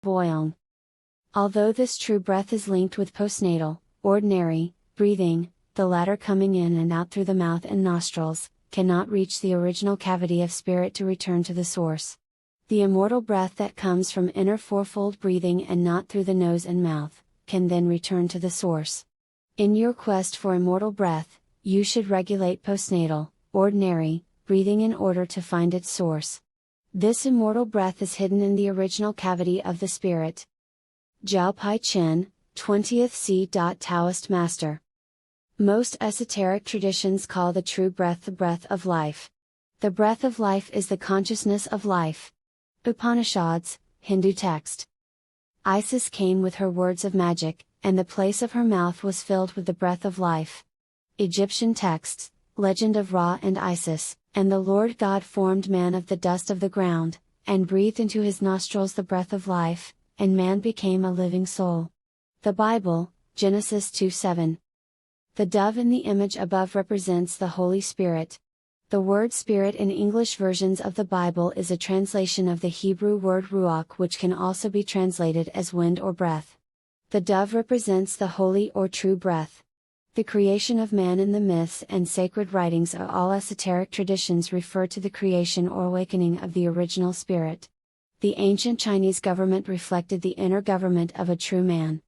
Boyong. Although this true breath is linked with postnatal, ordinary, breathing, the latter coming in and out through the mouth and nostrils, cannot reach the original cavity of spirit to return to the source. The immortal breath that comes from inner fourfold breathing and not through the nose and mouth, can then return to the source. In your quest for immortal breath, you should regulate postnatal, ordinary, breathing in order to find its source. This immortal breath is hidden in the original cavity of the spirit. Jiao Pai Chen, 20th C. Taoist Master. Most esoteric traditions call the true breath the breath of life. The breath of life is the consciousness of life. Upanishads, Hindu text. Isis came with her words of magic, and the place of her mouth was filled with the breath of life. Egyptian texts, legend of Ra and Isis, and the Lord God formed man of the dust of the ground, and breathed into his nostrils the breath of life, and man became a living soul. The Bible, Genesis 2:7. The dove in the image above represents the Holy Spirit. The word spirit in English versions of the Bible is a translation of the Hebrew word ruach, which can also be translated as wind or breath. The dove represents the holy or true breath. The creation of man in the myths and sacred writings of all esoteric traditions refer to the creation or awakening of the original spirit. The ancient Chinese government reflected the inner government of a true man.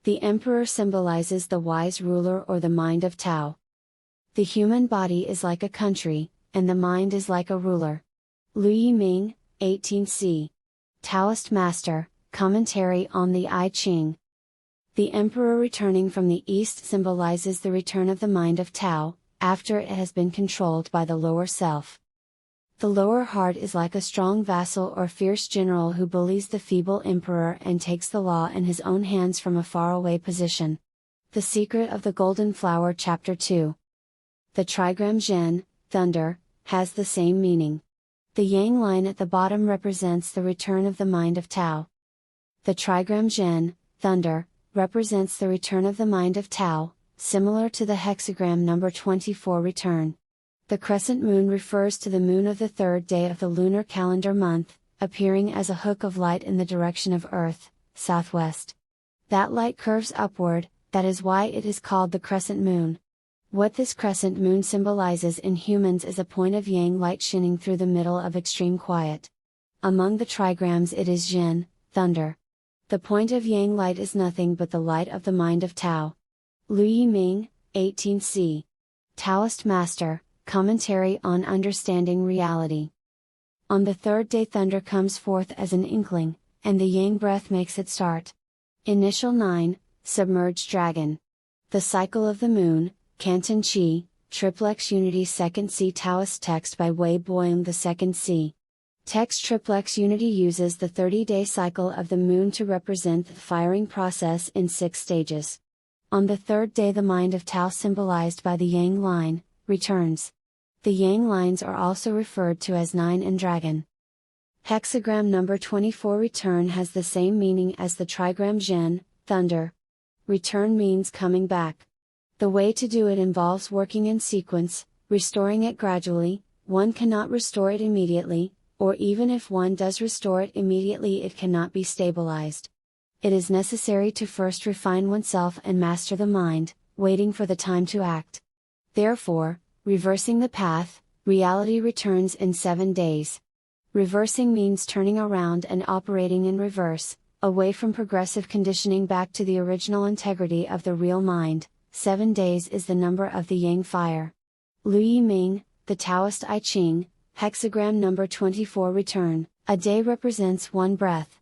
The emperor symbolizes the wise ruler or the mind of Tao. The human body is like a country, and the mind is like a ruler. Lu Yiming, 18c. Taoist Master, Commentary on the I Ching. The emperor returning from the east symbolizes the return of the mind of Tao, after it has been controlled by the lower self. The lower heart is like a strong vassal or fierce general who bullies the feeble emperor and takes the law in his own hands from a faraway position. The Secret of the Golden Flower Chapter 2. The trigram Zhen, thunder, has the same meaning. The yang line at the bottom represents the return of the mind of Tao. The trigram Zhen, thunder, represents the return of the mind of Tao, similar to the hexagram number 24 return. The crescent moon refers to the moon of the third day of the lunar calendar month, appearing as a hook of light in the direction of Earth, southwest. That light curves upward, that is why it is called the crescent moon. What this crescent moon symbolizes in humans is a point of yang light shining through the middle of extreme quiet. Among the trigrams it is Zhen, thunder. The point of yang light is nothing but the light of the mind of Tao. Lu Yiming, 18c. Taoist Master, Commentary on Understanding Reality. On the third day thunder comes forth as an inkling, and the yang breath makes it start. Initial 9, Submerged Dragon. The Cycle of the Moon, Canton Chi, Triplex Unity 2nd C. Taoist text by Wei Boyong the 2nd C. Text Triplex Unity uses the 30-day cycle of the moon to represent the firing process in 6 stages. On the third day the mind of Tao, symbolized by the yang line, returns. The yang lines are also referred to as 9 and dragon. Hexagram number 24 return has the same meaning as the trigram Zhen, thunder. Return means coming back. The way to do it involves working in sequence, restoring it gradually. One cannot restore it immediately, or even if one does restore it immediately, it cannot be stabilized. It is necessary to first refine oneself and master the mind, waiting for the time to act. Therefore, reversing the path, reality returns in 7 days. Reversing means turning around and operating in reverse, away from progressive conditioning back to the original integrity of the real mind. 7 days is the number of the yang fire. Lu Yiming, the Taoist I Ching, hexagram number 24 return, a day represents 1 breath.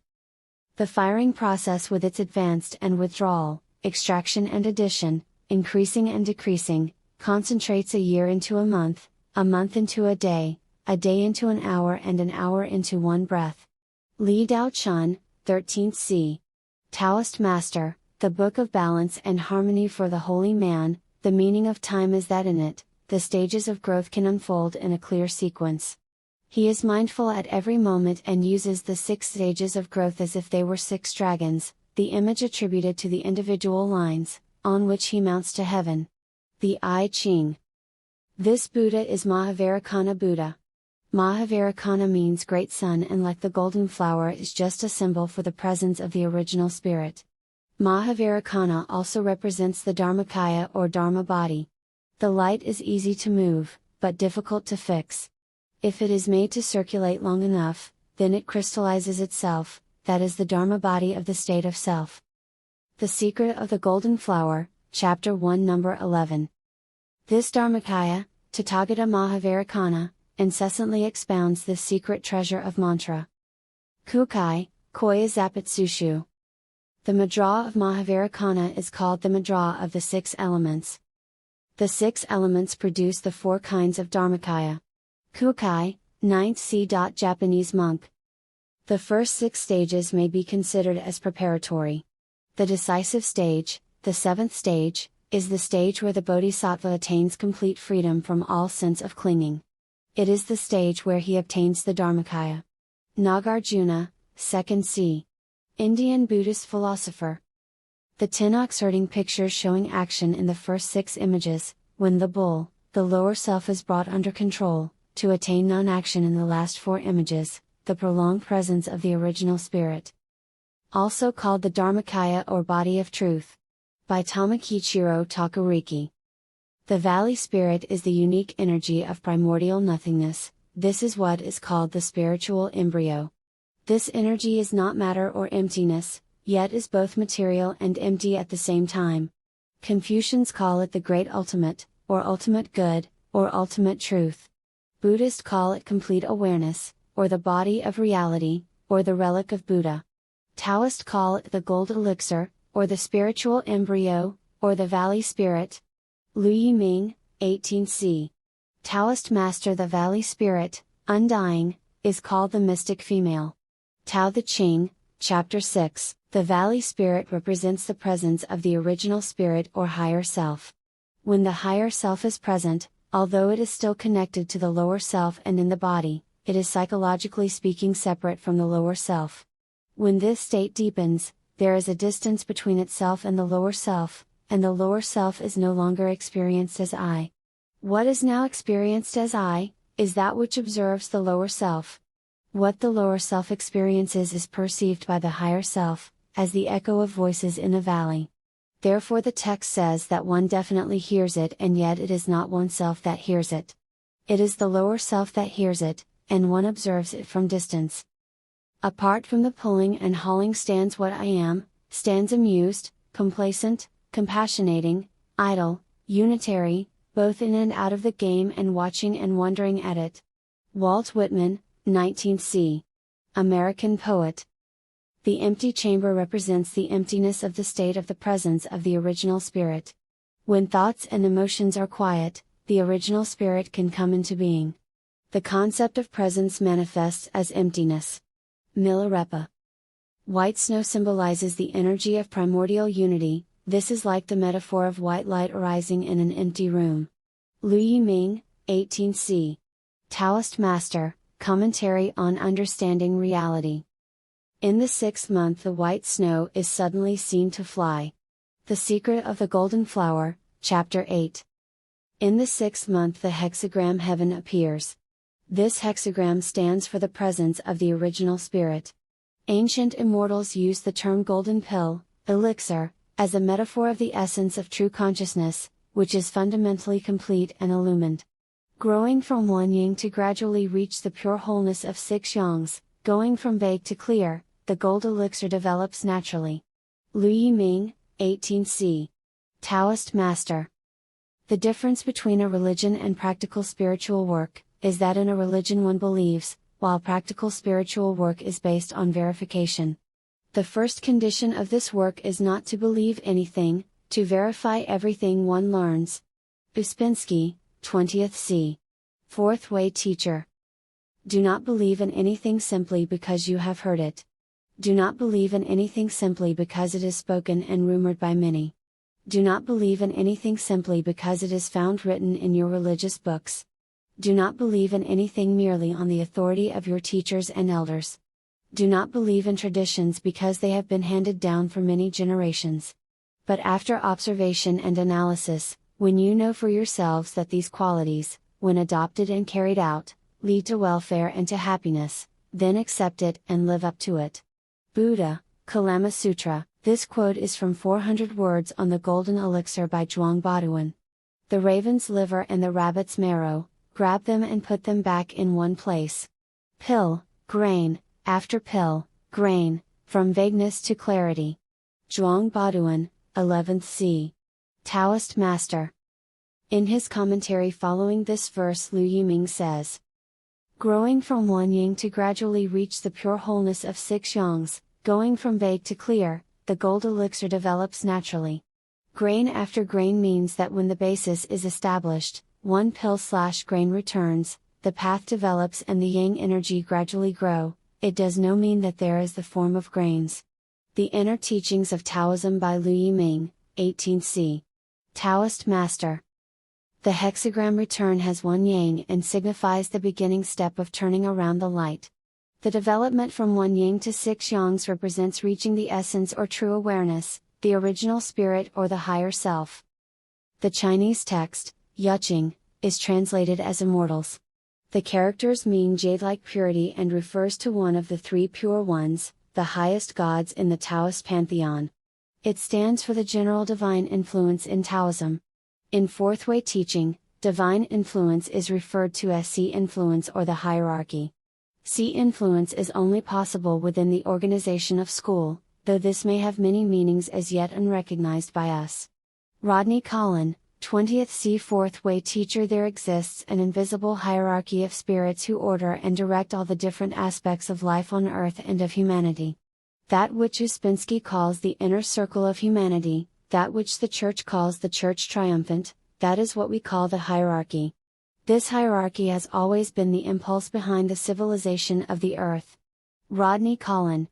The firing process with its advanced and withdrawal, extraction and addition, increasing and decreasing, concentrates a year into a month into a day into an hour, and an hour into 1 breath. Li Dao Chun, 13th C. Taoist Master, the Book of Balance and Harmony for the Holy Man. The meaning of time is that in it, the stages of growth can unfold in a clear sequence. He is mindful at every moment and uses the 6 stages of growth as if they were 6 dragons, the image attributed to the individual lines, on which he mounts to heaven. The I Ching. This Buddha is Mahavairakana Buddha. Mahavirikana means great sun, and like the golden flower is just a symbol for the presence of the original spirit. Mahavirikana also represents the Dharmakaya or Dharma body. The light is easy to move, but difficult to fix. If it is made to circulate long enough, then it crystallizes itself, that is the Dharma body of the state of self. The Secret of the Golden Flower, Chapter 1, Number 11. This Dharmakaya, Tathagata Mahavirikana, incessantly expounds this secret treasure of mantra. Kukai, Koya Zapatsushu. The Mudra of Mahavirikana is called the Mudra of the 6 elements. The 6 elements produce the 4 kinds of Dharmakaya. Kukai, 9th C. Japanese monk. The first 6 stages may be considered as preparatory. The decisive stage, the 7th stage, is the stage where the Bodhisattva attains complete freedom from all sense of clinging. It is the stage where he obtains the Dharmakaya. Nagarjuna, 2nd C. Indian Buddhist philosopher. The 10 oxherding pictures showing action in the first 6 images, when the bull, the lower self, is brought under control, to attain non-action in the last 4 images, the prolonged presence of the original spirit. Also called the Dharmakaya or Body of Truth. By Tamakichiro Takariki. The valley spirit is the unique energy of primordial nothingness. This is what is called the spiritual embryo. This energy is not matter or emptiness, yet is both material and empty at the same time. Confucians call it the great ultimate, or ultimate good, or ultimate truth. Buddhists call it complete awareness, or the body of reality, or the relic of Buddha. Taoists call it the gold elixir, or the spiritual embryo, or the valley spirit. Lu Yiming, 18 C. Taoist master. The valley spirit, undying, is called the mystic female. Tao Te Ching, Chapter 6, the valley spirit represents the presence of the original spirit or higher self. When the higher self is present, although it is still connected to the lower self and in the body, it is psychologically speaking separate from the lower self. When this state deepens, there is a distance between itself and the lower self, and the lower self is no longer experienced as I. What is now experienced as I, is that which observes the lower self. What the lower self experiences is perceived by the higher self, as the echo of voices in a valley. Therefore the text says that one definitely hears it, and yet it is not oneself that hears it. It is the lower self that hears it, and one observes it from distance. Apart from the pulling and hauling stands what I am, stands amused, complacent, compassionating, idle, unitary, both in and out of the game and watching and wondering at it. Walt Whitman, 19th C. American poet. The empty chamber represents the emptiness of the state of the presence of the original spirit. When thoughts and emotions are quiet, the original spirit can come into being. The concept of presence manifests as emptiness. Milarepa. White snow symbolizes the energy of primordial unity. This is like the metaphor of white light arising in an empty room. Lu Yiming, 18 C. Taoist master, commentary on understanding reality. In the 6th month the white snow is suddenly seen to fly. The Secret of the Golden Flower, Chapter 8. In the 6th month the hexagram heaven appears. This hexagram stands for the presence of the original spirit. Ancient immortals use the term golden pill, elixir, as a metaphor of the essence of true consciousness, which is fundamentally complete and illumined. Growing from one yang to gradually reach the pure wholeness of 6 yangs, going from vague to clear, the gold elixir develops naturally. Lu Yiming, 18 C. Taoist master. The difference between a religion and practical spiritual work, is that in a religion one believes, while practical spiritual work is based on verification. The first condition of this work is not to believe anything, to verify everything one learns. Uspensky, 20th C. Fourth Way Teacher. Do not believe in anything simply because you have heard it. Do not believe in anything simply because it is spoken and rumored by many. Do not believe in anything simply because it is found written in your religious books. Do not believe in anything merely on the authority of your teachers and elders. Do not believe in traditions because they have been handed down for many generations. But after observation and analysis, when you know for yourselves that these qualities, when adopted and carried out, lead to welfare and to happiness, then accept it and live up to it. Buddha, Kalama Sutra. This quote is from 400 Words on the Golden Elixir by Zhuang Baoduan. The raven's liver and the rabbit's marrow, grab them and put them back in one place. Pill, grain, after pill, grain, from vagueness to clarity. Zhuang Baoduan, 11th C. Taoist Master. In his commentary following this verse, Liu Yiming says, growing from one yang to gradually reach the pure wholeness of 6 yangs, going from vague to clear, the gold elixir develops naturally. Grain after grain means that when the basis is established, one pill/grain returns, the path develops and the yang energy gradually grow. It does no mean that there is the form of grains. The Inner Teachings of Taoism by Liu Yiming, 18th C. Taoist Master. The hexagram return has one yang and signifies the beginning step of turning around the light. The development from one yang to 6 yangs represents reaching the essence or true awareness, the original spirit or the higher self. The Chinese text, Yuqing, is translated as immortals. The characters mean jade-like purity and refers to one of the 3 pure ones, the highest gods in the Taoist pantheon. It stands for the general divine influence in Taoism. In Fourth Way teaching, divine influence is referred to as C influence or the hierarchy. C influence is only possible within the organization of school, though this may have many meanings as yet unrecognized by us. Rodney Collin, 20th C. Fourth Way teacher. There exists an invisible hierarchy of spirits who order and direct all the different aspects of life on earth and of humanity. That which Uspensky calls the inner circle of humanity, that which the Church calls the Church triumphant, that is what we call the hierarchy. This hierarchy has always been the impulse behind the civilization of the earth. Rodney Collin.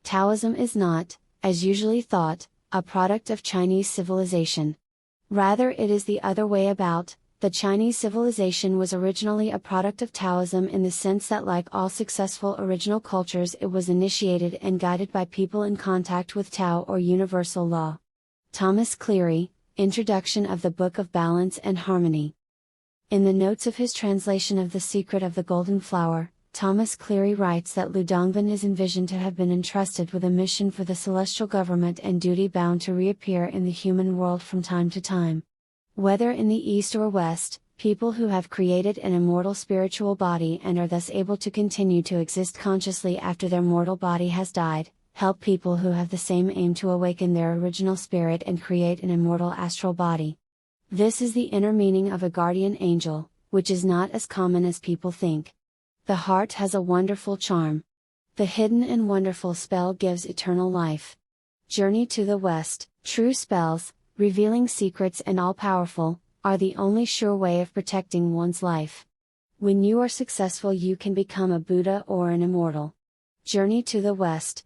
Taoism is not, as usually thought, a product of Chinese civilization. Rather, it is the other way about. The Chinese civilization was originally a product of Taoism in the sense that, like all successful original cultures, it was initiated and guided by people in contact with Tao or universal law. Thomas Cleary, Introduction of the Book of Balance and Harmony. In the notes of his translation of The Secret of the Golden Flower, Thomas Cleary writes that Lu Dongbin is envisioned to have been entrusted with a mission for the celestial government and duty bound to reappear in the human world from time to time. Whether in the East or West, people who have created an immortal spiritual body and are thus able to continue to exist consciously after their mortal body has died, help people who have the same aim to awaken their original spirit and create an immortal astral body. This is the inner meaning of a guardian angel, which is not as common as people think. The heart has a wonderful charm. The hidden and wonderful spell gives eternal life. Journey to the West. True spells, revealing secrets and all-powerful, are the only sure way of protecting one's life. When you are successful, you can become a Buddha or an immortal. Journey to the West.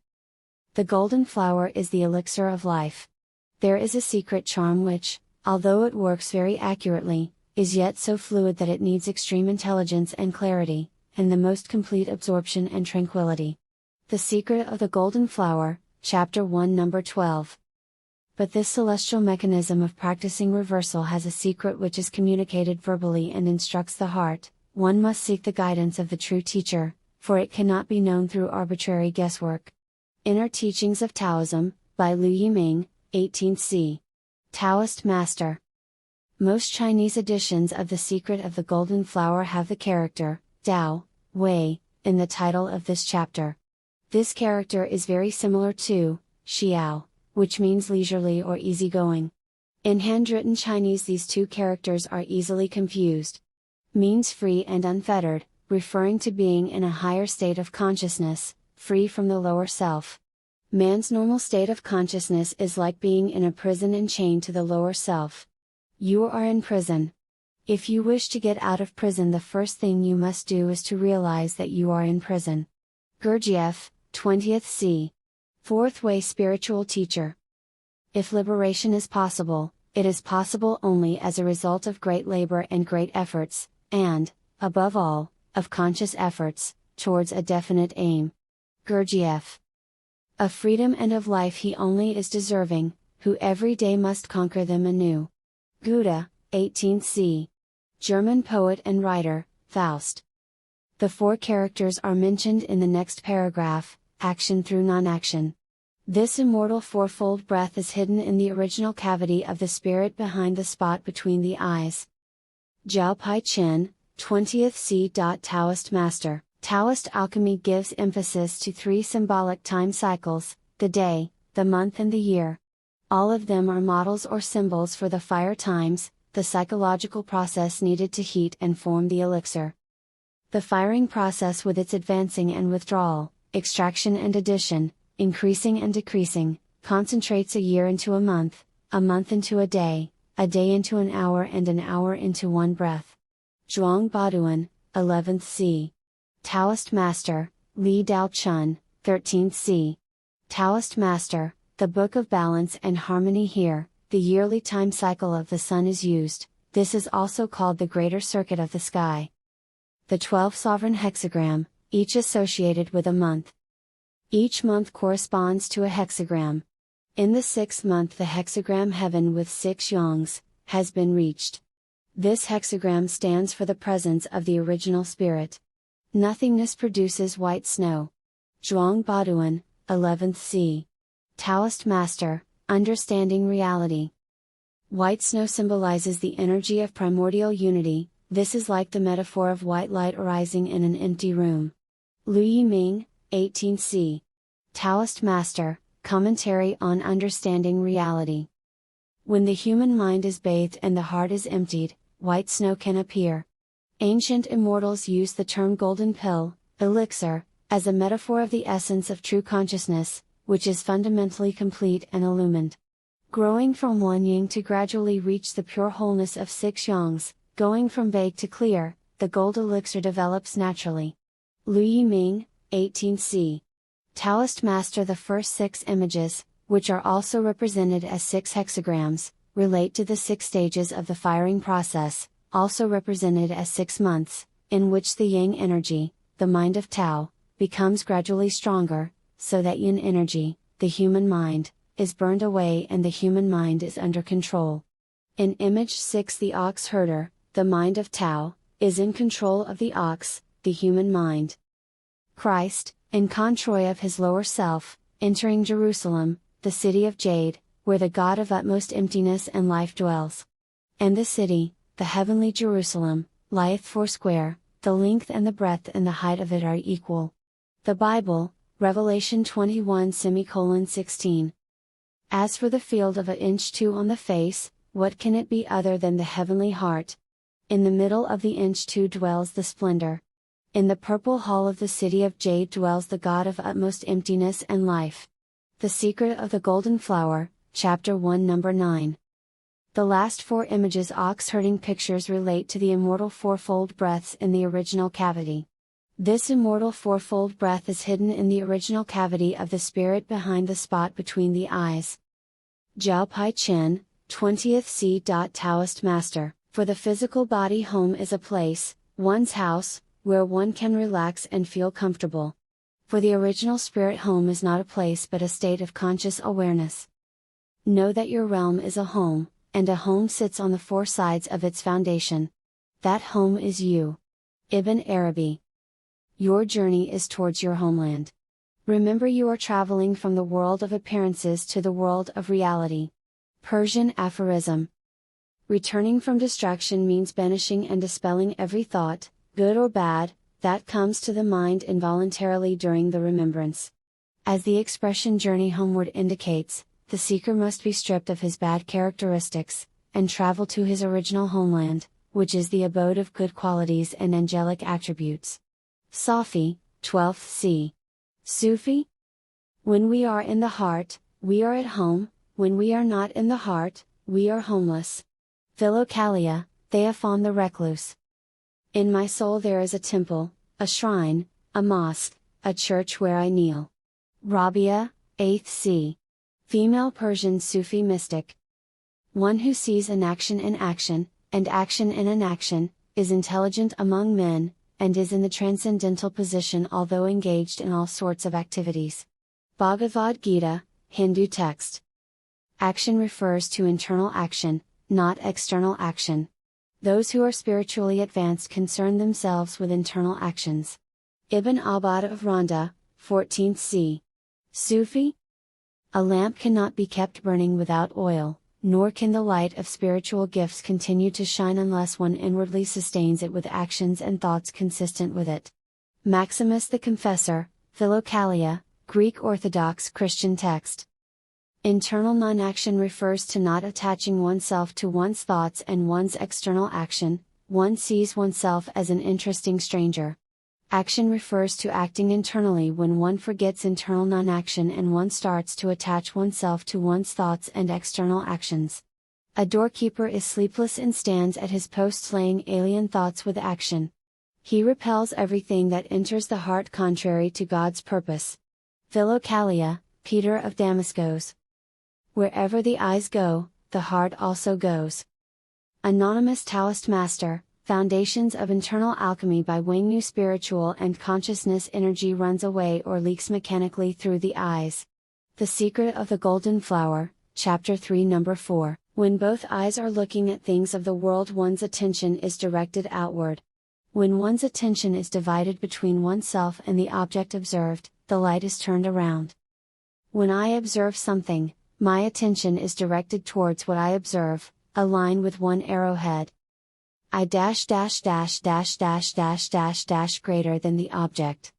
The golden flower is the elixir of life. There is a secret charm which, although it works very accurately, is yet so fluid that it needs extreme intelligence and clarity, and the most complete absorption and tranquility. The Secret of the Golden Flower, Chapter 1, Number 12. But this celestial mechanism of practicing reversal has a secret which is communicated verbally and instructs the heart. One must seek the guidance of the true teacher, for it cannot be known through arbitrary guesswork. Inner Teachings of Taoism, by Liu Yiming, 18th C. Taoist Master. Most Chinese editions of The Secret of the Golden Flower have the character, Dao, Wei, in the title of this chapter. This character is very similar to, Xiao, which means leisurely or easygoing. In handwritten Chinese, these two characters are easily confused. Means free and unfettered, referring to being in a higher state of consciousness, free from the lower self. Man's normal state of consciousness is like being in a prison and chained to the lower self. You are in prison. If you wish to get out of prison, the first thing you must do is to realize that you are in prison. Gurdjieff, 20th C. Fourth Way Spiritual Teacher. If liberation is possible, it is possible only as a result of great labor and great efforts, and, above all, of conscious efforts, towards a definite aim. Gurdjieff. Of freedom and of life he only is deserving, who every day must conquer them anew. Goethe, 18th C. German poet and writer, Faust. The 4 characters are mentioned in the next paragraph: action through non-action. This immortal fourfold breath is hidden in the original cavity of the spirit behind the spot between the eyes. Jiao Pai Chen, 20th C. Taoist Master. Taoist alchemy gives emphasis to 3 symbolic time cycles: the day, the month and the year. All of them are models or symbols for the fire times, the psychological process needed to heat and form the elixir. The firing process, with its advancing and withdrawal, extraction and addition, increasing and decreasing, concentrates a year into a month into a day into an hour and an hour into one breath. Zhuang Baoduan, 11th C. Taoist Master, Li Dao Chun, 13th C. Taoist Master. The Book of Balance and Harmony. Here, the yearly time cycle of the sun is used. This is also called the Greater Circuit of the Sky. The 12 sovereign hexagram, each associated with a month. Each month corresponds to a hexagram. In the 6th month, the hexagram heaven with 6 yongs has been reached. This hexagram stands for the presence of the original spirit. Nothingness produces white snow. Zhuang Baoduan, 11th C. Taoist Master, understanding reality. White snow symbolizes the energy of primordial unity. This is like the metaphor of white light arising in an empty room. Lu Yiming, 18th C. Taoist Master, commentary on understanding reality. When the human mind is bathed and the heart is emptied, white snow can appear. Ancient immortals use the term golden pill, elixir, as a metaphor of the essence of true consciousness, which is fundamentally complete and illumined. Growing from one yin to gradually reach the pure wholeness of 6 yangs, going from vague to clear, the gold elixir develops naturally. Lu Yiming, 18th C. Taoist Master. The first 6 images, which are also represented as 6 hexagrams, relate to the 6 stages of the firing process, also represented as 6 months, in which the yang energy, the mind of Tao, becomes gradually stronger, so that yin energy, the human mind, is burned away and the human mind is under control. In image 6, the ox herder, the mind of Tao, is in control of the ox, the human mind. Christ, in control of his lower self, entering Jerusalem, the city of jade, where the God of utmost emptiness and life dwells. And the city, the heavenly Jerusalem, lieth foursquare, the length and the breadth and the height of it are equal. The Bible, Revelation 21:16. As for the field of 1 inch 2 on the face, what can it be other than the heavenly heart? In the middle of the inch 2 dwells the splendor. In the purple hall of the city of jade dwells the God of utmost emptiness and life. The Secret of the Golden Flower, Chapter 1, Number 9. The last 4 images ox herding pictures relate to the immortal fourfold breaths in the original cavity. This immortal fourfold breath is hidden in the original cavity of the spirit behind the spot between the eyes. Jiao Pai Chen, 20th C. Taoist Master. For the physical body, home is a place, one's house, where one can relax and feel comfortable. For the original spirit, home is not a place but a state of conscious awareness. Know that your realm is a home, and a home sits on the 4 sides of its foundation. That home is you. Ibn Arabi. Your journey is towards your homeland. Remember, you are traveling from the world of appearances to the world of reality. Persian aphorism. Returning from distraction means banishing and dispelling every thought, good or bad, that comes to the mind involuntarily during the remembrance. As the expression journey homeward indicates, the seeker must be stripped of his bad characteristics, and travel to his original homeland, which is the abode of good qualities and angelic attributes. Safi, 12th C. Sufi? When we are in the heart, we are at home; when we are not in the heart, we are homeless. Philokalia, Theophon the Recluse. In my soul there is a temple, a shrine, a mosque, a church where I kneel. Rabia, 8th C. Female Persian Sufi mystic. One who sees an action in action, and action in an action, is intelligent among men, and is in the transcendental position although engaged in all sorts of activities. Bhagavad Gita, Hindu text. Action refers to internal action, not external action. Those who are spiritually advanced concern themselves with internal actions. Ibn Abbad of Ronda, 14th c. Sufi? A lamp cannot be kept burning without oil, nor can the light of spiritual gifts continue to shine unless one inwardly sustains it with actions and thoughts consistent with it. Maximus the Confessor, Philokalia, Greek Orthodox Christian text. Internal non-action refers to not attaching oneself to one's thoughts and one's external action. One sees oneself as an interesting stranger. Action refers to acting internally when one forgets internal non-action and one starts to attach oneself to one's thoughts and external actions. A doorkeeper is sleepless and stands at his post slaying alien thoughts with action. He repels everything that enters the heart contrary to God's purpose. Philokalia, Peter of Damascus. Wherever the eyes go, the heart also goes. Anonymous Taoist Master, Foundations of Internal Alchemy by Wing Yu. Spiritual and consciousness energy runs away or leaks mechanically through the eyes. The Secret of the Golden Flower, Chapter 3 Number 4. When both eyes are looking at things of the world, one's attention is directed outward. When one's attention is divided between oneself and the object observed, the light is turned around. When I observe something, my attention is directed towards what I observe, a line with one arrowhead. I dash dash dash dash dash dash dash dash greater than the object.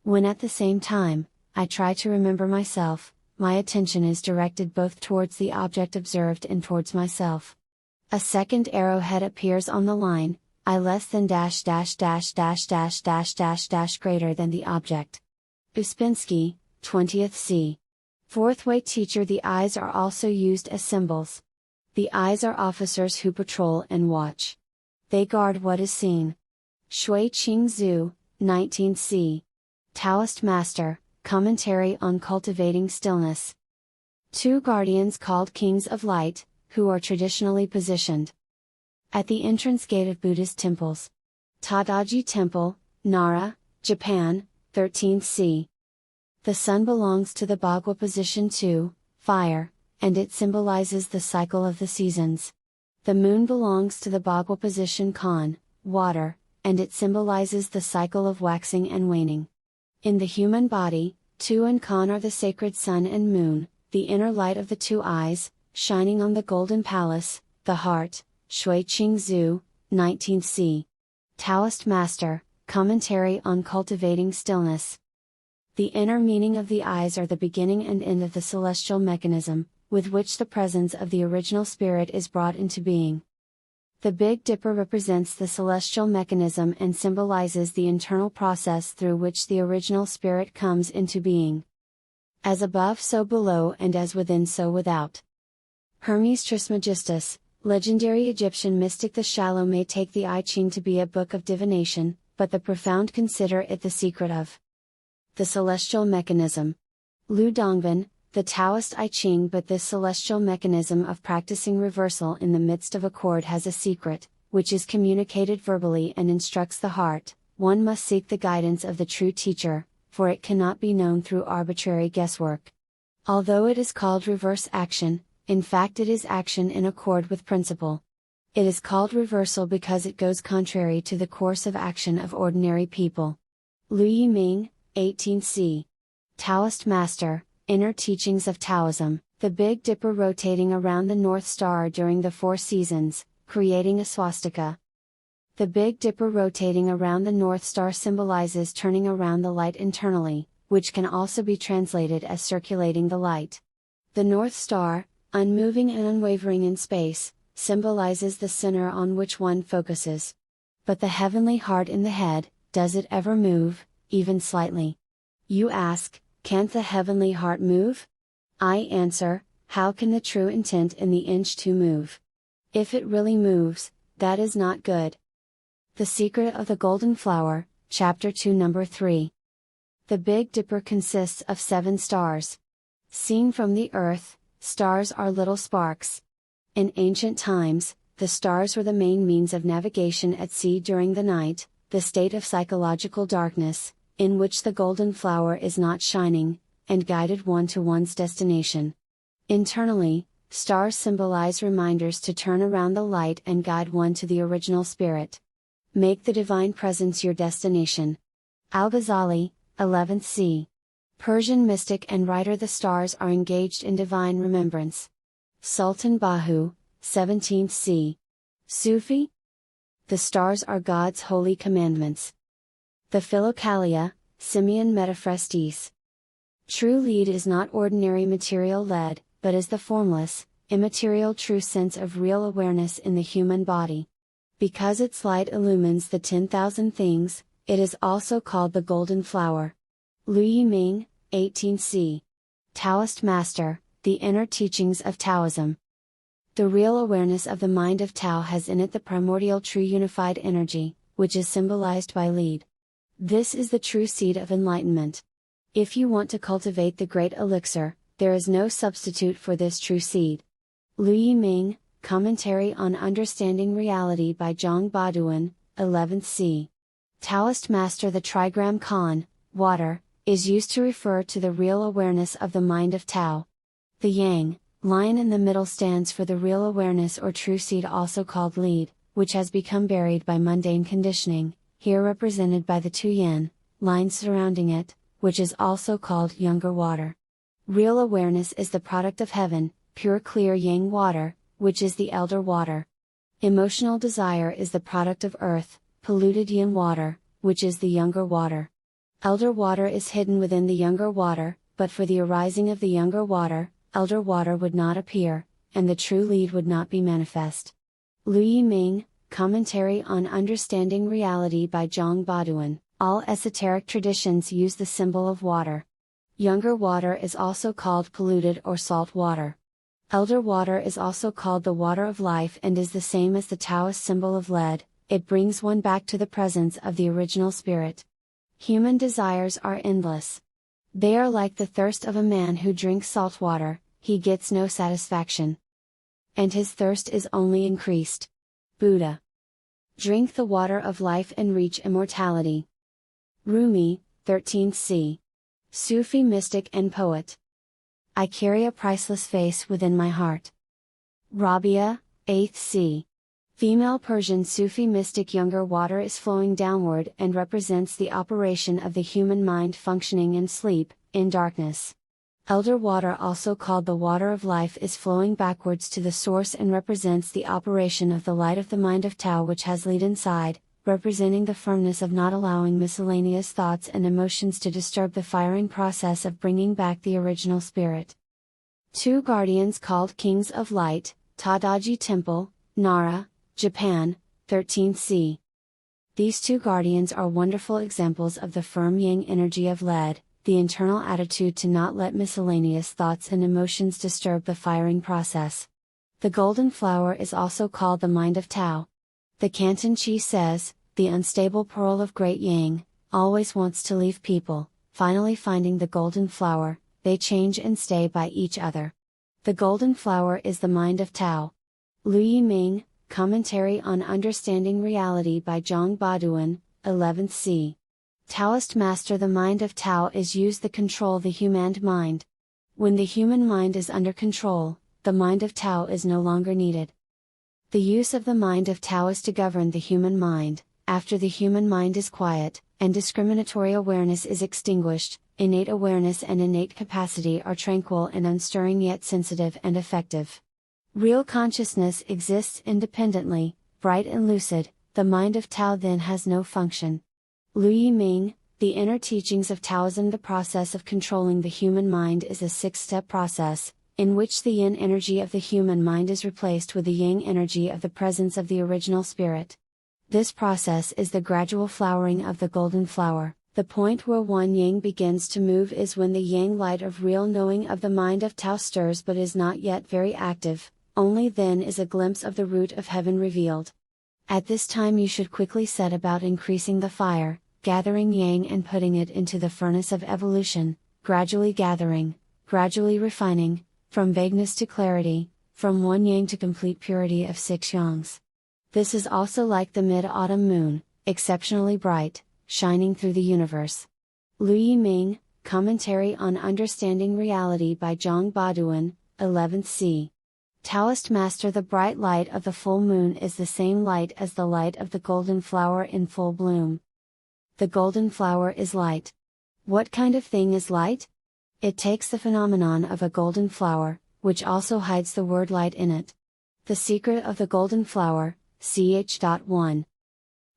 When at the same time, I try to remember myself, my attention is directed both towards the object observed and towards myself. A second arrowhead appears on the line, I less than dash dash dash dash dash dash dash dash greater than the object. Uspensky, 20th c. Fourth way teacher. The eyes are also used as symbols. The eyes are officers who patrol and watch. They guard what is seen. Shui Qing Zhu, 19th c. Taoist Master, Commentary on Cultivating Stillness. Two guardians called Kings of Light, who are traditionally positioned at the entrance gate of Buddhist temples. Tadaji Temple, Nara, Japan, 13th c. The sun belongs to the Bagua position 2, fire, and it symbolizes the cycle of the seasons. The moon belongs to the Bagua position Kan, water, and it symbolizes the cycle of waxing and waning. In the human body, Tu and Kan are the sacred sun and moon, the inner light of the two eyes, shining on the golden palace, the heart. Shui Qing Zhu, 19th c. Taoist Master, Commentary on Cultivating Stillness. The inner meaning of the eyes are the beginning and end of the celestial mechanism, with which the presence of the original spirit is brought into being. The Big Dipper represents the celestial mechanism and symbolizes the internal process through which the original spirit comes into being. As above so below, and as within so without. Hermes Trismegistus, legendary Egyptian mystic. The shallow may take the I Ching to be a book of divination, but the profound consider it the secret of the celestial mechanism. Lu Dongbin, the Taoist I Ching. But this celestial mechanism of practicing reversal in the midst of accord has a secret, which is communicated verbally and instructs the heart. One must seek the guidance of the true teacher, for it cannot be known through arbitrary guesswork. Although it is called reverse action, in fact it is action in accord with principle. It is called reversal because it goes contrary to the course of action of ordinary people. Lu Yiming, 18th c. Taoist Master, Inner Teachings of Taoism. The Big Dipper rotating around the North Star during the 4 seasons, creating a swastika. The Big Dipper rotating around the North Star symbolizes turning around the light internally, which can also be translated as circulating the light. The North Star, unmoving and unwavering in space, symbolizes the center on which one focuses. But the heavenly heart in the head, does it ever move, even slightly? You ask, can't the heavenly heart move? I answer, how can the true intent in the inch to move? If it really moves, that is not good. The Secret of the Golden Flower, Chapter 2 Number 3. The Big Dipper consists of 7 stars. Seen from the earth, stars are little sparks. In ancient times, the stars were the main means of navigation at sea during the night, the state of psychological darkness, in which the golden flower is not shining, and guided one to one's destination. Internally, Stars symbolize reminders to turn around the light and guide one to the original spirit. Make the divine presence your destination. Al-Ghazali, 11th c. Persian mystic and writer. The stars are engaged in divine remembrance. Sultan Bahu, 17th c. Sufi? The stars are God's holy commandments. The Philokalia, Simeon Metaphrastes. True lead is not ordinary material lead, but is the formless, immaterial true sense of real awareness in the human body. Because its light illumines the 10,000 things, it is also called the golden flower. Liu Yiming, 18th c. Taoist master, the inner teachings of Taoism. The real awareness of the mind of Tao has in it the primordial true unified energy, which is symbolized by lead. This is the true seed of enlightenment. If you want to cultivate the great elixir, there is no substitute for this true seed. Liu Yiming, Commentary on Understanding Reality by Zhang Baduan, 11th c. Taoist master. The trigram Kan, water, is used to refer to the real awareness of the mind of Tao. The Yang, line in the middle stands for the real awareness or true seed, also called lead, which has become buried by mundane conditioning, here represented by the two yin, lines surrounding it, which is also called younger water. Real awareness is the product of heaven, pure clear yang water, which is the elder water. Emotional desire is the product of earth, polluted yin water, which is the younger water. Elder water is hidden within the younger water, but for the arising of the younger water, elder water would not appear, and the true lead would not be manifest. Liu Yiming, Commentary on Understanding Reality by Zhang Baduan. All esoteric traditions use the symbol of water. Younger water is also called polluted or salt water. Elder water is also called the water of life and is the same as the Taoist symbol of lead. It brings one back to the presence of the original spirit. Human desires are endless. They are like the thirst of a man who drinks salt water, he gets no satisfaction. And his thirst is only increased. Buddha. Drink the water of life and reach immortality. Rumi, 13th c. Sufi mystic and poet. I carry a priceless face within my heart. Rabia, 8th c. Female Persian Sufi mystic. Younger water is flowing downward and represents the operation of the human mind functioning in sleep, in darkness. Elder water, also called the water of life, is flowing backwards to the source and represents the operation of the light of the mind of Tao, which has lead inside, representing the firmness of not allowing miscellaneous thoughts and emotions to disturb the firing process of bringing back the original spirit. Two guardians called Kings of Light, Tadaji Temple, Nara, Japan, 13th c. These two guardians are wonderful examples of the firm yang energy of lead, the internal attitude to not let miscellaneous thoughts and emotions disturb the firing process. The golden flower is also called the mind of Tao. The Canton Chi says, the unstable pearl of great yang, always wants to leave people, finally finding the golden flower, they change and stay by each other. The golden flower is the mind of Tao. Liu Yiming, Commentary on Understanding Reality by Zhang Baduan, 11th c. Taoist master. The mind of Tao is used to control the human mind. When the human mind is under control, the mind of Tao is no longer needed. The use of the mind of Tao is to govern the human mind. After the human mind is quiet, and discriminatory awareness is extinguished, innate awareness and innate capacity are tranquil and unstirring, yet sensitive and effective. Real consciousness exists independently, bright and lucid. The mind of Tao then has no function. Liu Yiming, The Inner Teachings of Taoism. The process of controlling the human mind is a 6-step process, in which the yin energy of the human mind is replaced with the yang energy of the presence of the original spirit. This process is the gradual flowering of the golden flower. The point where one yang begins to move is when the yang light of real knowing of the mind of Tao stirs but is not yet very active. Only then is a glimpse of the root of heaven revealed. At this time you should quickly set about increasing the fire, gathering yang and putting it into the furnace of evolution, gradually gathering, gradually refining, from vagueness to clarity, from one yang to complete purity of 6 yangs. This is also like the mid-autumn moon, exceptionally bright, shining through the universe. Liu Yiming, Commentary on Understanding Reality by Zhang Baduan, 11th c. Taoist master, the bright light of the full moon is the same light as the light of the golden flower in full bloom. The golden flower is light. What kind of thing is light? It takes the phenomenon of a golden flower, which also hides the word light in it. The secret of the golden flower, ch.1.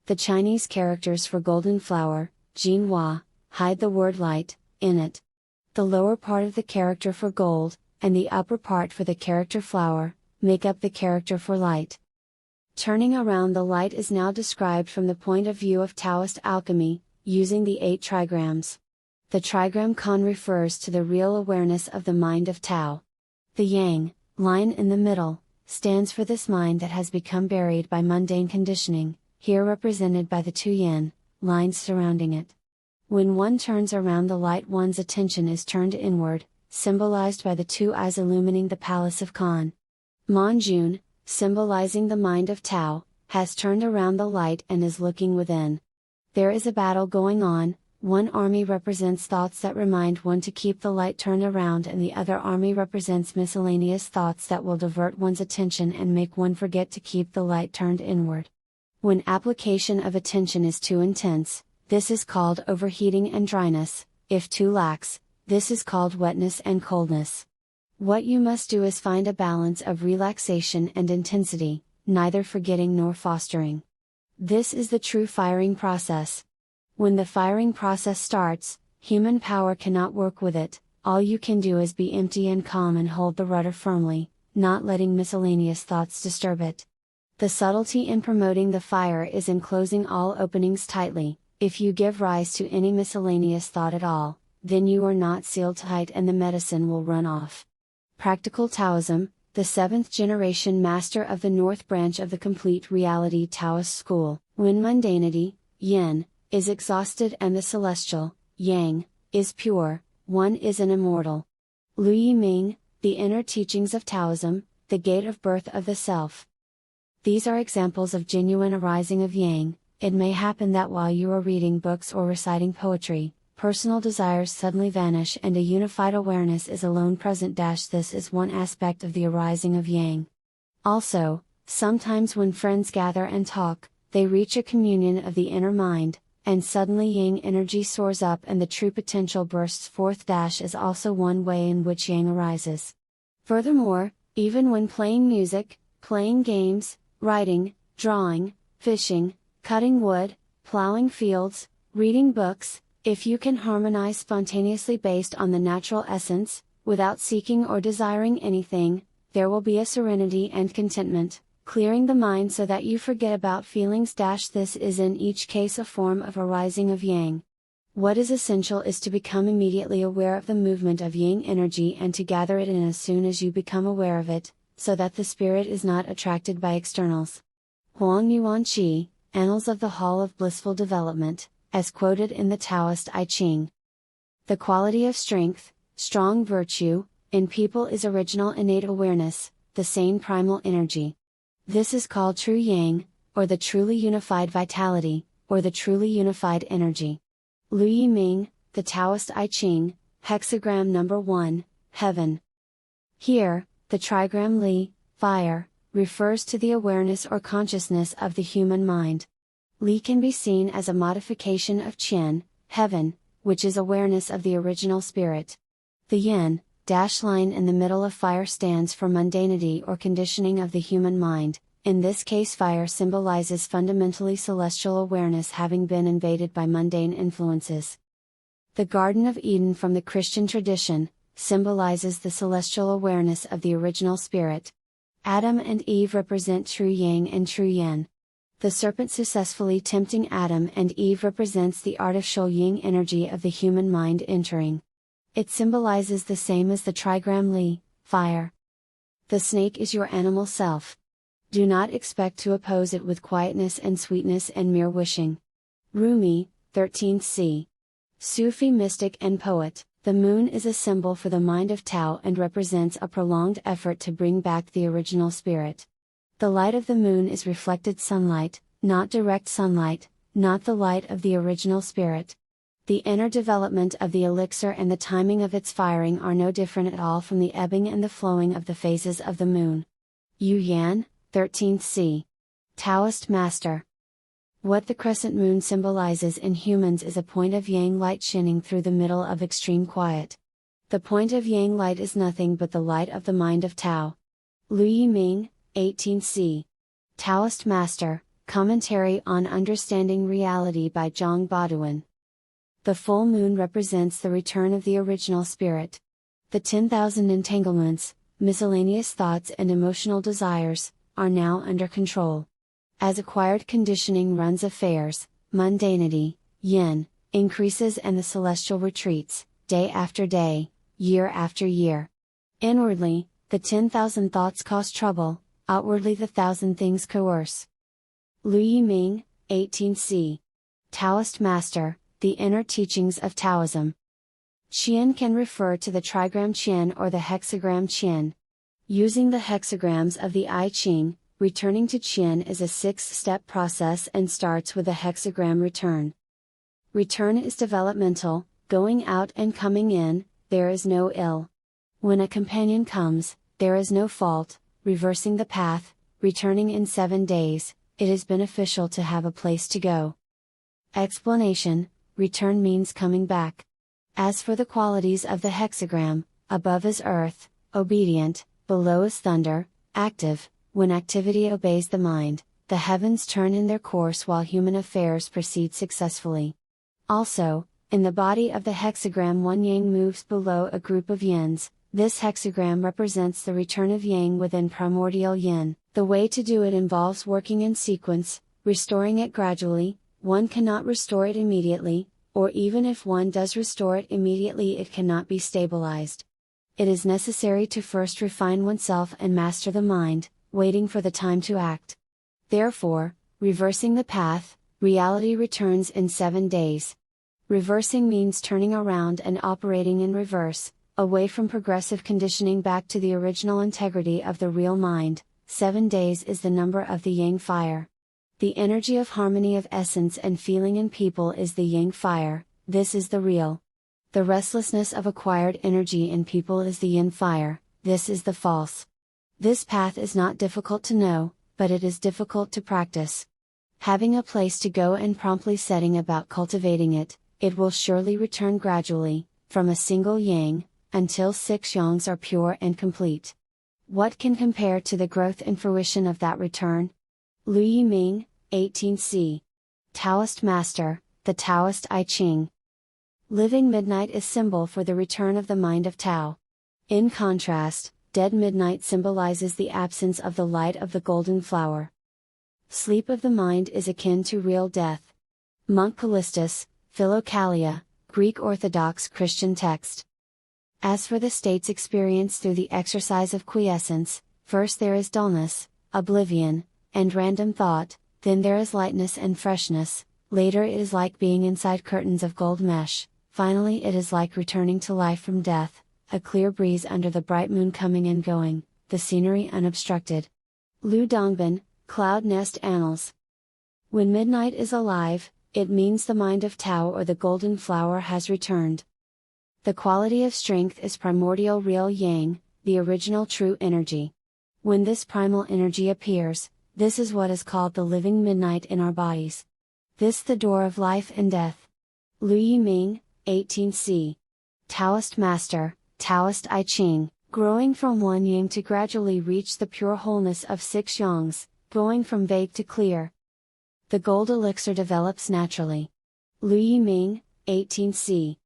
The Chinese characters for golden flower, Jinhua, hide the word light in it. The lower part of the character for gold, and the upper part for the character flower, make up the character for light. Turning around the light is now described from the point of view of Taoist alchemy, using the 8 trigrams. The trigram Kan refers to the real awareness of the mind of Tao. The Yang, line in the middle, stands for this mind that has become buried by mundane conditioning, here represented by the 2 Yin, lines surrounding it. When one turns around the light, one's attention is turned inward, symbolized by the 2 eyes illumining the palace of Kan. Manjun, symbolizing the mind of Tao, has turned around the light and is looking within. There is a battle going on. One army represents thoughts that remind one to keep the light turned around, and the other army represents miscellaneous thoughts that will divert one's attention and make one forget to keep the light turned inward. When application of attention is too intense, this is called overheating and dryness; if too lax, this is called wetness and coldness. What you must do is find a balance of relaxation and intensity, neither forgetting nor fostering. This is the true firing process. When the firing process starts, human power cannot work with it. All you can do is be empty and calm and hold the rudder firmly, not letting miscellaneous thoughts disturb it. The subtlety in promoting the fire is in closing all openings tightly. If you give rise to any miscellaneous thought at all, then you are not sealed tight and the medicine will run off. Practical Taoism, the 7th generation master of the North Branch of the Complete Reality Taoist School. When mundanity, Yin, is exhausted and the celestial, Yang, is pure, one is an immortal. Lu Yiming, the inner teachings of Taoism, the gate of birth of the self. These are examples of genuine arising of Yang. It may happen that while you are reading books or reciting poetry, personal desires suddenly vanish and a unified awareness is alone present. This is one aspect of the arising of Yang. Also, sometimes when friends gather and talk, they reach a communion of the inner mind, and suddenly Yang energy soars up and the true potential bursts forth. Is also one way in which Yang arises. Furthermore, even when playing music, playing games, writing, drawing, fishing, cutting wood, plowing fields, reading books, if you can harmonize spontaneously based on the natural essence, without seeking or desiring anything, there will be a serenity and contentment, clearing the mind so that you forget about feelings. This is in each case a form of arising of Yang. What is essential is to become immediately aware of the movement of Yang energy and to gather it in as soon as you become aware of it, so that the spirit is not attracted by externals. Huang Yuan Qi, Annals of the Hall of Blissful Development, as quoted in the Taoist I Ching. The quality of strength, strong virtue, in people is original innate awareness, the sane primal energy. This is called true Yang, or the truly unified vitality, or the truly unified energy. Lu Yiming, the Taoist I Ching, hexagram number 1, Heaven. Here, the trigram Li, fire, refers to the awareness or consciousness of the human mind. Li can be seen as a modification of Qian, heaven, which is awareness of the original spirit. The yin, dash line in the middle of fire stands for mundanity or conditioning of the human mind. In this case, fire symbolizes fundamentally celestial awareness having been invaded by mundane influences. The Garden of Eden from the Christian tradition symbolizes the celestial awareness of the original spirit. Adam and Eve represent true Yang and true Yin. The serpent successfully tempting Adam and Eve represents the artificial Yin energy of the human mind entering. It symbolizes the same as the trigram Li, fire. The snake is your animal self. Do not expect to oppose it with quietness and sweetness and mere wishing. Rumi, 13th c. Sufi mystic and poet. The moon is a symbol for the mind of Tao and represents a prolonged effort to bring back the original spirit. The light of the moon is reflected sunlight, not direct sunlight, not the light of the original spirit. The inner development of the elixir and the timing of its firing are no different at all from the ebbing and the flowing of the phases of the moon. Yu Yan, 13th C. Taoist Master. What the crescent moon symbolizes in humans is a point of yang light shining through the middle of extreme quiet. The point of yang light is nothing but the light of the mind of Tao. Lu Yiming, 18th C. Taoist Master, Commentary on Understanding Reality by Zhang Baoduan. The full moon represents the return of the original spirit. The 10,000 entanglements, miscellaneous thoughts and emotional desires, are now under control. As acquired conditioning runs affairs, mundanity, yin, increases and the celestial retreats, day after day, year after year. Inwardly, the 10,000 thoughts cause trouble, outwardly the 1,000 things coerce. Lu Yiming, 18th C. Taoist Master, The Inner Teachings of Taoism. Qian can refer to the trigram Qian or the hexagram Qian. Using the hexagrams of the I Ching, returning to Qian is a 6-step process and starts with a hexagram return. Return is developmental, going out and coming in, there is no ill. When a companion comes, there is no fault, reversing the path, returning in 7 days, it is beneficial to have a place to go. Explanation: return means coming back. As for the qualities of the hexagram, above is earth, obedient, below is thunder, active. When activity obeys the mind, the heavens turn in their course while human affairs proceed successfully. Also, in the body of the hexagram one yang moves below a group of yins. This hexagram represents the return of yang within primordial yin. The way to do it involves working in sequence, restoring it gradually. One cannot restore it immediately, or even if one does restore it immediately it cannot be stabilized. It is necessary to first refine oneself and master the mind, waiting for the time to act. Therefore, reversing the path, reality returns in 7 days. Reversing means turning around and operating in reverse, away from progressive conditioning back to the original integrity of the real mind. 7 days is the number of the yang fire. The energy of harmony of essence and feeling in people is the yang fire, this is the real. The restlessness of acquired energy in people is the yin fire, this is the false. This path is not difficult to know, but it is difficult to practice. Having a place to go and promptly setting about cultivating it, it will surely return gradually, from a single yang, until 6 yangs are pure and complete. What can compare to the growth and fruition of that return? Lu Yiming, 18th C. Taoist Master, The Taoist I Ching. Living midnight is symbol for the return of the mind of Tao. In contrast, dead midnight symbolizes the absence of the light of the golden flower. Sleep of the mind is akin to real death. Monk Callistus, Philokalia, Greek Orthodox Christian text. As for the states experienced through the exercise of quiescence, first there is dullness, oblivion, and random thought, then there is lightness and freshness, later it is like being inside curtains of gold mesh, finally it is like returning to life from death, a clear breeze under the bright moon coming and going, the scenery unobstructed. Lu Dongbin, Cloud Nest Annals. When midnight is alive, it means the mind of Tao or the golden flower has returned. The quality of strength is primordial real yang, the original true energy. When this primal energy appears, this is what is called the living midnight in our bodies. This the door of life and death. Lu Yiming, 18th C. Taoist Master, Taoist I Ching, growing from one yang to gradually reach the pure wholeness of 6 yangs, going from vague to clear. The gold elixir develops naturally. Lu Yiming, 18th C.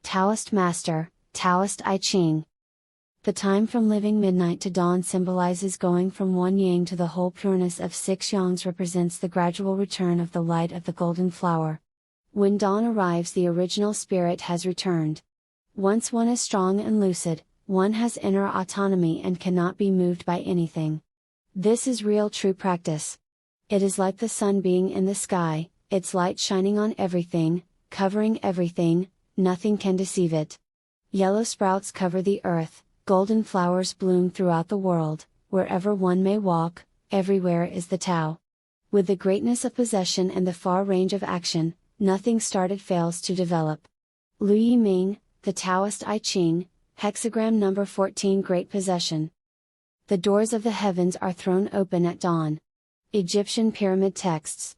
Taoist Master, Taoist I Ching. The time from living midnight to dawn symbolizes going from one yang to the whole pureness of 6 yangs represents the gradual return of the light of the golden flower. When dawn arrives the original spirit has returned. Once one is strong and lucid, one has inner autonomy and cannot be moved by anything. This is real true practice. It is like the sun being in the sky, its light shining on everything, covering everything, nothing can deceive it. Yellow sprouts cover the earth, golden flowers bloom throughout the world, wherever one may walk, everywhere is the Tao. With the greatness of possession and the far range of action, nothing started fails to develop. Lu Yiming, The Taoist I Ching, hexagram number 14 Great Possession. The doors of the heavens are thrown open at dawn. Egyptian pyramid texts.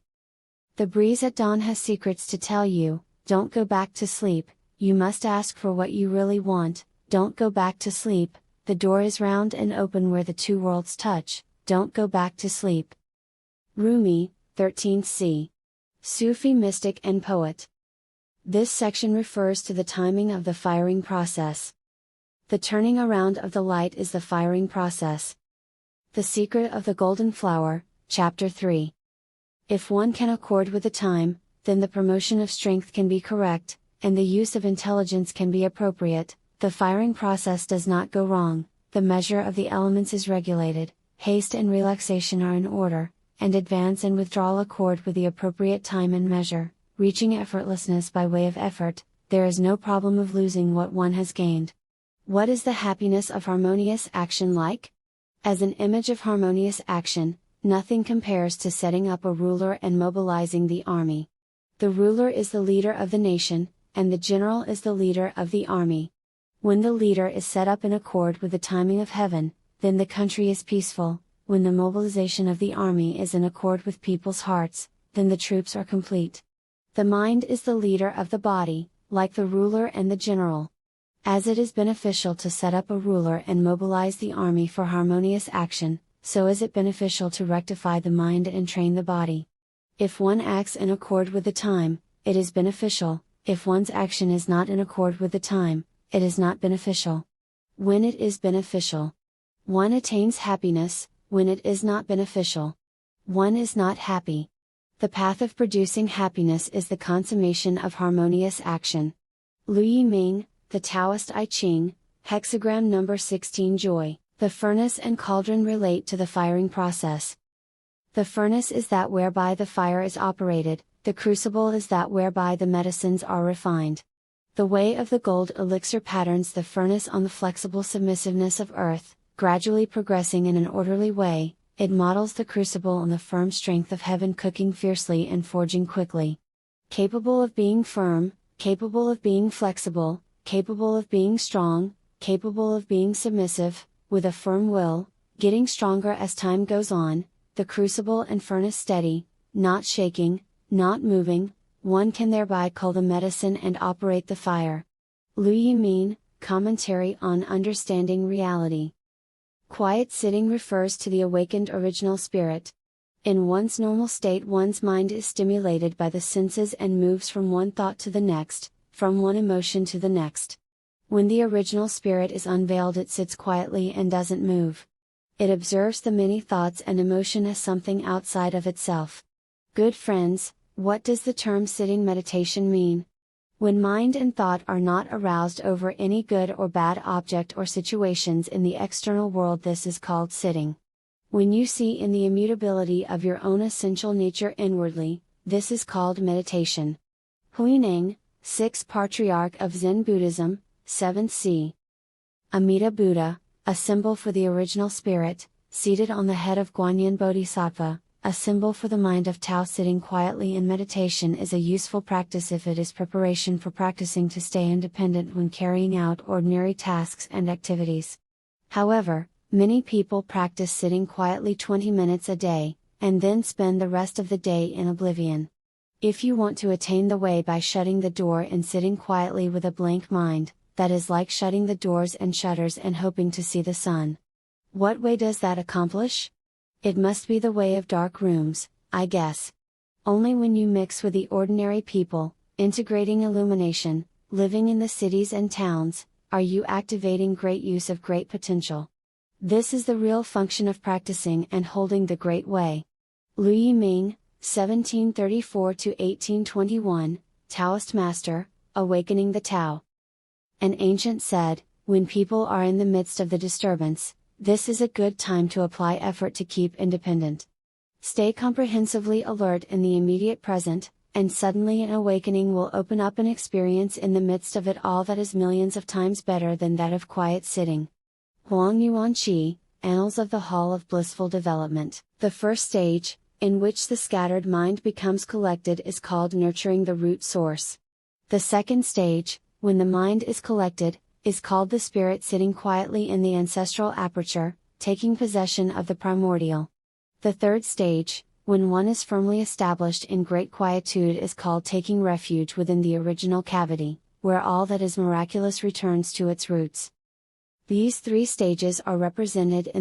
The breeze at dawn has secrets to tell you. Don't go back to sleep, you must ask for what you really want. Don't go back to sleep, the door is round and open where the two worlds touch. Don't go back to sleep. Rumi, 13th c. Sufi mystic and poet. This section refers to the timing of the firing process. The turning around of the light is the firing process. The Secret of the Golden Flower, Chapter 3. If one can accord with the time, then the promotion of strength can be correct, and the use of intelligence can be appropriate. The firing process does not go wrong, the measure of the elements is regulated, haste and relaxation are in order, and advance and withdrawal accord with the appropriate time and measure, reaching effortlessness by way of effort. There is no problem of losing what one has gained. What is the happiness of harmonious action like? As an image of harmonious action, nothing compares to setting up a ruler and mobilizing the army. The ruler is the leader of the nation, and the general is the leader of the army. When the leader is set up in accord with the timing of heaven, then the country is peaceful. When the mobilization of the army is in accord with people's hearts, then the troops are complete. The mind is the leader of the body, like the ruler and the general. As it is beneficial to set up a ruler and mobilize the army for harmonious action, so is it beneficial to rectify the mind and train the body. If one acts in accord with the time, it is beneficial. If one's action is not in accord with the time, it is not beneficial. When it is beneficial, one attains happiness. When it is not beneficial, one is not happy. The path of producing happiness is the consummation of harmonious action. Liu Yiming, the Taoist I Ching, hexagram number 16. Joy. The furnace and cauldron relate to the firing process. The furnace is that whereby the fire is operated, the crucible is that whereby the medicines are refined. The way of the gold elixir patterns the furnace on the flexible submissiveness of earth, gradually progressing in an orderly way. It models the crucible on the firm strength of heaven, cooking fiercely and forging quickly. Capable of being firm, capable of being flexible, capable of being strong, capable of being submissive, with a firm will, getting stronger as time goes on, the crucible and furnace steady, not shaking, not moving, one can thereby cull the medicine and operate the fire. Liu Yiming, Commentary on Understanding Reality. Quiet sitting refers to the awakened original spirit. In one's normal state, one's mind is stimulated by the senses and moves from one thought to the next, from one emotion to the next. When the original spirit is unveiled, it sits quietly and doesn't move. It observes the many thoughts and emotion as something outside of itself. Good friends, what does the term sitting meditation mean? When mind and thought are not aroused over any good or bad object or situations in the external world, this is called sitting. When you see in the immutability of your own essential nature inwardly, this is called meditation. Huineng, 6th Patriarch of Zen Buddhism, 7th c. Amida Buddha, a symbol for the original spirit, seated on the head of Guanyin Bodhisattva, a symbol for the mind of Tao. Sitting quietly in meditation is a useful practice if it is preparation for practicing to stay independent when carrying out ordinary tasks and activities. However, many people practice sitting quietly 20 minutes a day, and then spend the rest of the day in oblivion. If you want to attain the way by shutting the door and sitting quietly with a blank mind, that is like shutting the doors and shutters and hoping to see the sun. What way does that accomplish? It must be the way of dark rooms, I guess. Only when you mix with the ordinary people, integrating illumination, living in the cities and towns, are you activating great use of great potential. This is the real function of practicing and holding the great way. Liu Yiming, 1734 to 1821, Taoist master, awakening the Tao. An ancient said, when people are in the midst of the disturbance, this is a good time to apply effort to keep independent. Stay comprehensively alert in the immediate present, and suddenly an awakening will open up an experience in the midst of it all that is millions of times better than that of quiet sitting. Huang Yuan Qi, Annals of the Hall of Blissful Development. The first stage, in which the scattered mind becomes collected, is called nurturing the root source. The second stage, when the mind is collected, is called the spirit sitting quietly in the ancestral aperture, taking possession of the primordial. The third stage, when one is firmly established in great quietude, is called taking refuge within the original cavity, where all that is miraculous returns to its roots. These three stages are represented in